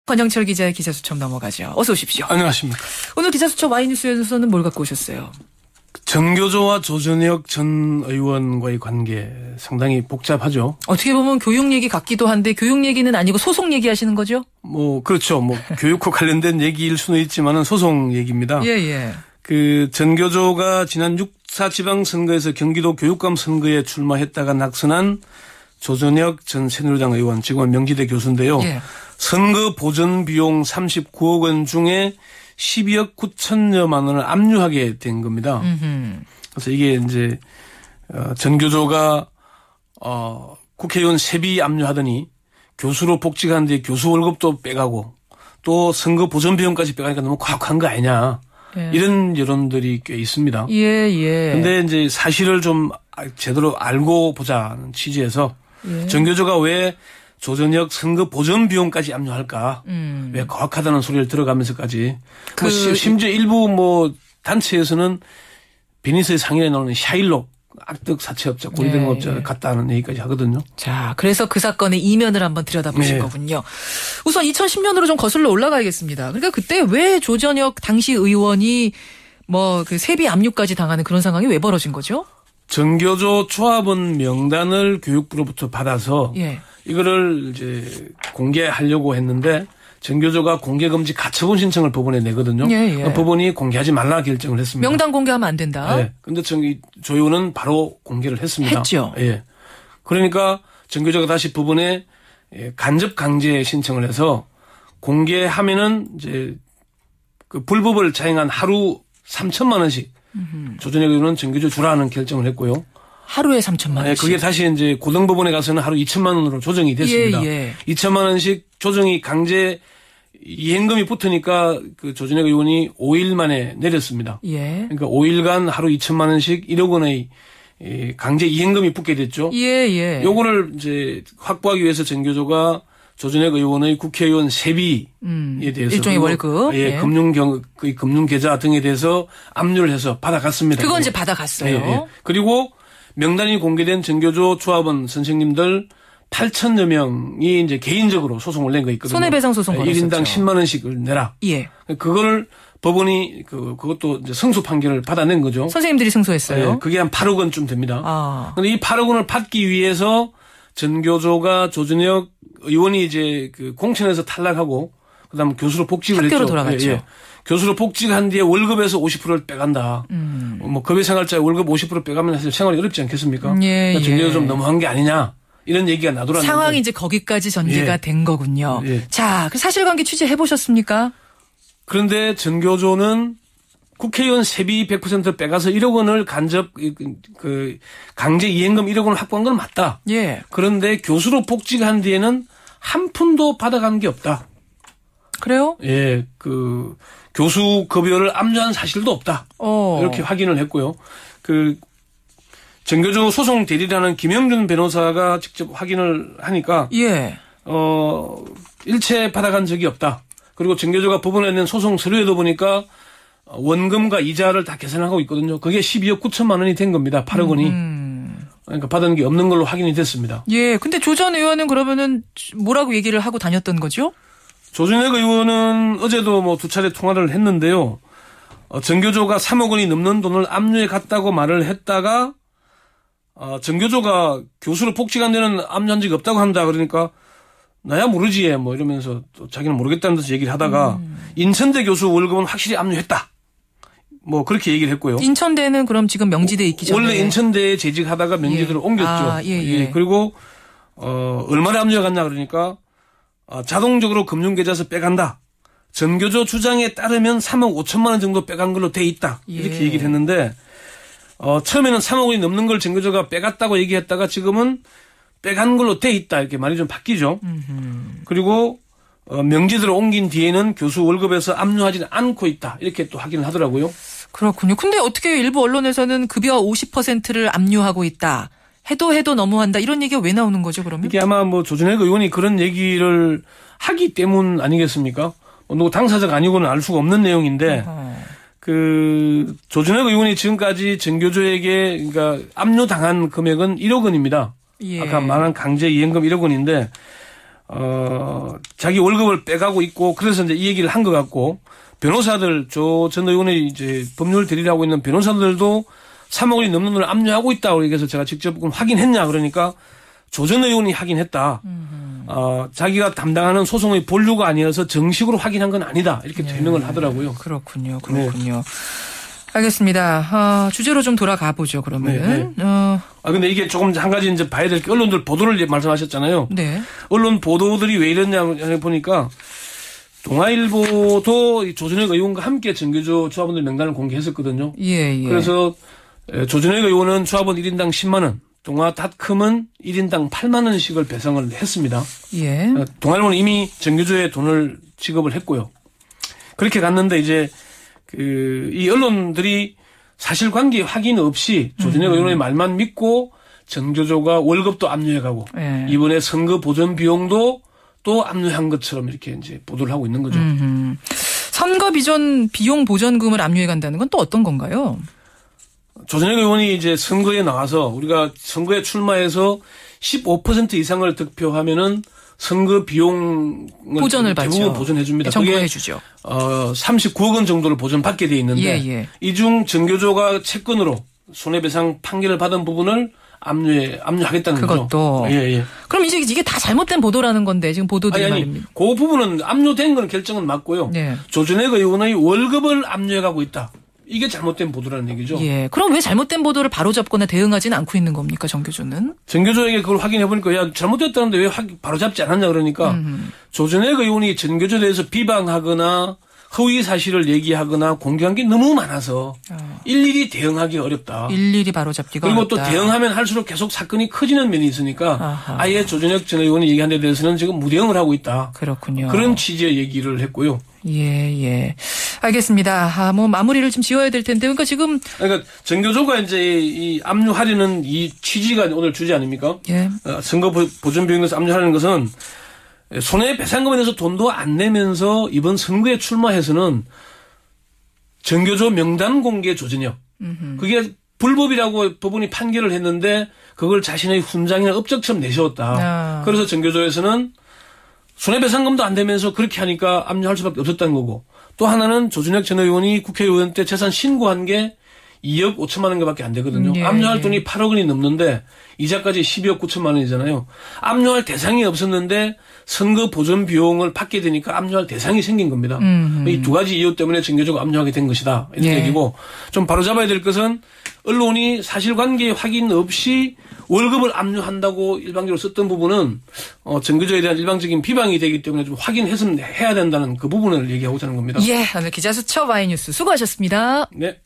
권영철 기자의 기자수첩 넘어가죠. 어서 오십시오. 안녕하십니까. 오늘 기자수첩 Y뉴스에서는 뭘 갖고 오셨어요? 전교조와 조전혁 전 의원과의 관계 상당히 복잡하죠. 어떻게 보면 교육 얘기 같기도 한데 교육 얘기는 아니고 소송 얘기하시는 거죠? 그렇죠. 교육과 관련된 얘기일 수는 있지만은 소송 얘기입니다. 예. 그 전교조가 지난 6.4 지방선거에서 경기도 교육감 선거에 출마했다가 낙선한 조전혁 전 새누리당 의원, 지금은 명지대 교수인데요. 예. 선거 보전 비용 39억 원 중에 12억 9천여만 원을 압류하게 된 겁니다. 그래서 이게 이제 전교조가 국회의원 세비 압류하더니 교수로 복직하는데 교수 월급도 빼가고 또 선거 보전 비용까지 빼가니까 너무 과학한 거 아니냐. 예. 이런 여론들이 꽤 있습니다. 예. 근데 이제 사실을 좀 제대로 알고 보자는 취지에서 전교조가 왜 조전혁 선거 보전 비용까지 압류할까? 왜 거악하다는 소리를 들어가면서까지. 심지어 일부 단체에서는 베니스의 상인에 나오는 샤일록 악덕 사채업자, 고리대공업자 같다는 얘기까지 하거든요. 자, 그래서 그 사건의 이면을 한번 들여다보실 거군요. 우선 2010년으로 좀 거슬러 올라가야겠습니다. 그러니까 그때 왜 조전혁 당시 의원이 그 세비 압류까지 당하는 그런 상황이 왜 벌어진 거죠? 전교조 조합원 명단을 교육부로부터 받아서 이거를 이제 공개하려고 했는데 전교조가 공개금지 가처분 신청을 법원에 내거든요. 법원이 공개하지 말라 결정을 했습니다. 명단 공개하면 안 된다. 네. 근데 조 의원은 바로 공개를 했습니다. 했죠. 예. 그러니까 전교조가 다시 법원에 간접 강제 신청을 해서 공개하면은 이제 그 불법을 자행한 하루 3천만 원씩 조전혁 의원은 전교조 주라는 결정을 했고요. 하루에 3천만 원씩. 네, 그게 다시 이제 고등법원에 가서는 하루 2천만 원으로 조정이 됐습니다. 2천만 원씩 조정이 강제 이행금이 붙으니까 그 조전혁 의원이 5일 만에 내렸습니다. 그러니까 5일간 하루 2천만 원씩 1억 원의 강제 이행금이 붙게 됐죠. 요거를 이제 확보하기 위해서 전교조가 조전혁 의원의 국회의원 세비에 대해서 일종의 월급, 금융계좌 등에 대해서 압류를 해서 받아갔습니다. 그건 이제 받아갔어요. 그리고 명단이 공개된 전교조 조합원 선생님들 8천여 명이 이제 개인적으로 소송을 낸 거 있거든요. 손해배상 소송 걸었었죠. 1인당 10만 원씩을 내라. 그거를 법원이 그것도 이제 승소 판결을 받아낸 거죠. 선생님들이 승소했어요. 그게 한 8억 원쯤 됩니다. 그런데 이 8억 원을 받기 위해서 전교조가 조전혁 의원이 이제 그 공천에서 탈락하고 그다음 교수로 복직을 학교로 했죠. 돌아갔죠. 교수로 복직한 뒤에 월급에서 50%를 빼간다. 급여생활자의 월급 50% 빼가면 사실 생활이 어렵지 않겠습니까? 그러니까 전교조 좀 너무한 게 아니냐. 이런 얘기가 나돌았는데. 상황이 이제 거기까지 전개가 된 거군요. 자, 그 사실관계 취재해 보셨습니까? 그런데 전교조는 국회의원 세비 100% 빼가서 1억 원을 간접 강제 이행금 1억 원을 확보한 건 맞다. 그런데 교수로 복직한 뒤에는 한 푼도 받아간 게 없다. 그래요? 교수 급여를 압류한 사실도 없다. 이렇게 확인을 했고요. 전교조 소송 대리라는 김영준 변호사가 직접 확인을 하니까 일체 받아간 적이 없다. 그리고 전교조가 법원에 낸 소송 서류에도 보니까 원금과 이자를 다 계산하고 있거든요. 그게 12억 9천만 원이 된 겁니다. 8억 원이. 그러니까 받은 게 없는 걸로 확인이 됐습니다. 근데 조 전 의원은 그러면은 뭐라고 얘기를 하고 다녔던 거죠? 조전혁 의원은 어제도 2차례 통화를 했는데요. 전교조가 3억 원이 넘는 돈을 압류해 갔다고 말을 했다가 전교조가 교수로 복직한 데는 압류한 적이 없다고 한다. 그러니까 나야 모르지 이러면서 또 자기는 모르겠다는 듯이 얘기를 하다가 인천대 교수 월급은 확실히 압류했다. 그렇게 얘기를 했고요. 인천대는 그럼 지금 명지대에 있기 전에. 원래 인천대에 재직하다가 명지대로 옮겼죠. 그리고 얼마나 압류해갔냐 그러니까 자동적으로 금융계좌에서 빼간다. 전교조 주장에 따르면 3억 5천만 원 정도 빼간 걸로 돼 있다. 이렇게 얘기를 했는데 처음에는 3억 원이 넘는 걸 전교조가 빼갔다고 얘기했다가 지금은 빼간 걸로 돼 있다. 이렇게 말이 좀 바뀌죠. 그리고 명지대로 옮긴 뒤에는 교수 월급에서 압류하지는 않고 있다. 이렇게 또 확인을 하더라고요. 그렇군요. 근데 어떻게 일부 언론에서는 급여 50%를 압류하고 있다. 해도 너무한다. 이런 얘기가 왜 나오는 거죠, 그러면? 이게 아마 조전혁 의원이 그런 얘기를 하기 때문 아니겠습니까? 누구 당사자가 아니고는 알 수가 없는 내용인데, 조전혁 의원이 지금까지 전교조에게 그러니까 압류당한 금액은 1억 원입니다. 아까 말한 강제 이행금 1억 원인데, 자기 월급을 빼가고 있고 그래서 이제 이 얘기를 한 것 같고 변호사들 조 전 의원의 이제 법률 대리를 하고 있는 변호사들도 3억 원이 넘는 돈을 압류하고 있다고 얘기해서 제가 직접 확인했냐 그러니까 조 전 의원이 확인했다. 자기가 담당하는 소송의 본류가 아니어서 정식으로 확인한 건 아니다. 이렇게 해명을 하더라고요. 그렇군요. 네. 알겠습니다. 주제로 좀 돌아가 보죠, 그러면은. 네. 근데 이게 조금 한 가지 이제 봐야 될 게 언론들 보도를 말씀하셨잖아요. 네. 언론 보도들이 왜 이랬냐 보니까 동아일보도 조준혁 의원과 함께 정교조 조합원들 명단을 공개했었거든요. 예. 그래서 조준혁 의원은 조합원 1인당 10만 원, 동아닷컴은 1인당 8만 원씩을 배상을 했습니다. 예. 동아일보는 이미 정교조에 돈을 지급을 했고요. 그렇게 갔는데 이제 이 언론들이 사실관계 확인 없이 조준혁 의원의 말만 믿고 정교조가 월급도 압류해가고 이번에 선거 보전 비용도 또 압류한 것처럼 이렇게 이제 보도를 하고 있는 거죠. 선거 비용 보전금을 압류해 간다는 건 또 어떤 건가요? 조준혁 의원이 이제 선거에 나와서 우리가 선거에 출마해서 15% 이상을 득표하면은 선거 비용을 보전을 대부분 보전해 줍니다. 정부가 해주죠. 39억 원 정도를 보전받게 돼 있는데 이 중 정교조가 채권으로 손해배상 판결을 받은 부분을 압류하겠다는 거죠. 그것도. 예. 그럼 이제 이게 다 잘못된 보도라는 건데 지금 보도들이 말입니다. 그 부분은 압류된 건 결정은 맞고요. 조준혁 의원의 월급을 압류해가고 있다. 이게 잘못된 보도라는 얘기죠. 예. 그럼 왜 잘못된 보도를 바로잡거나 대응하지는 않고 있는 겁니까, 정교조는? 정교조에게 그걸 확인해보니까 야 잘못됐다는데 왜 바로잡지 않았냐 그러니까 조준혁 의원이 정교조에 대해서 비방하거나 허위 사실을 얘기하거나 공개한 게 너무 많아서 일일이 대응하기 어렵다. 일일이 바로잡기가 그리고 어렵다. 또 대응하면 할수록 계속 사건이 커지는 면이 있으니까 아예 조준혁 전 의원이 얘기한 데 대해서는 지금 무대응을 하고 있다. 그렇군요. 그런 취지의 얘기를 했고요. 예. 알겠습니다. 뭐 마무리를 좀 지어야 될 텐데. 그러니까 정교조가 이제 이 압류하려는 이 취지가 오늘 주제 아닙니까? 예. 선거 보전 비용에서 압류하려는 것은 손해배상금에 대해서 돈도 안 내면서 이번 선거에 출마해서는 정교조 명단 공개 조준혁. 그게 불법이라고 법원이 판결을 했는데 그걸 자신의 훈장이나 업적처럼 내세웠다. 그래서 정교조에서는 손해배상금도 안 되면서 그렇게 하니까 압류할 수밖에 없었다는 거고 또 하나는 조준혁 전 의원이 국회의원 때 재산 신고한 게 2억 5천만 원밖에 안 되거든요. 압류할 돈이 8억 원이 넘는데 이자까지 12억 9천만 원이잖아요. 압류할 대상이 없었는데 선거 보전 비용을 받게 되니까 압류할 대상이 생긴 겁니다. 이 두 가지 이유 때문에 정교조가 압류하게 된 것이다. 이런 얘기고 좀 바로잡아야 될 것은 언론이 사실관계 확인 없이 월급을 압류한다고 일방적으로 썼던 부분은 정교조에 대한 일방적인 비방이 되기 때문에 좀 확인해서 해야 된다는 그 부분을 얘기하고자 하는 겁니다. 예, 오늘 기자수첩 와이뉴스 수고하셨습니다. 네.